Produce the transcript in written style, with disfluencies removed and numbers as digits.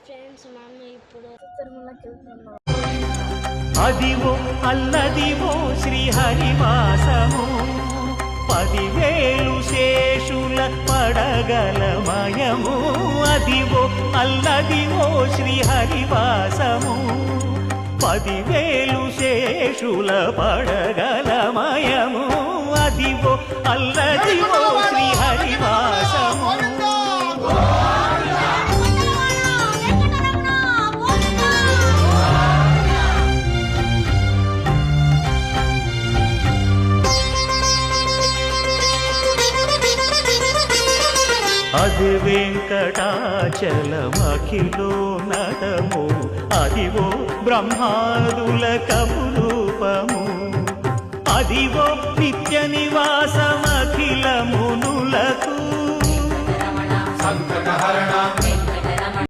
Friends మనం ఇప్పుడు తిరుమలకి వెళ్తున్నాం. అదివో అల్లదివో శ్రీహరివాసము 10,000 శేషుల పడగలమయము. అదివో అల్లదివో శ్రీహరివాసము 10,000 శేషుల పడగలమయము. అదివో అల్లదివో శ్రీహరివాసము. అది వెంకటాచలమఖిలో నటము. అదివో బ్రహ్మాదుల కపురూపము. అదివో నిత్య నివాసమఖిల మునులకు.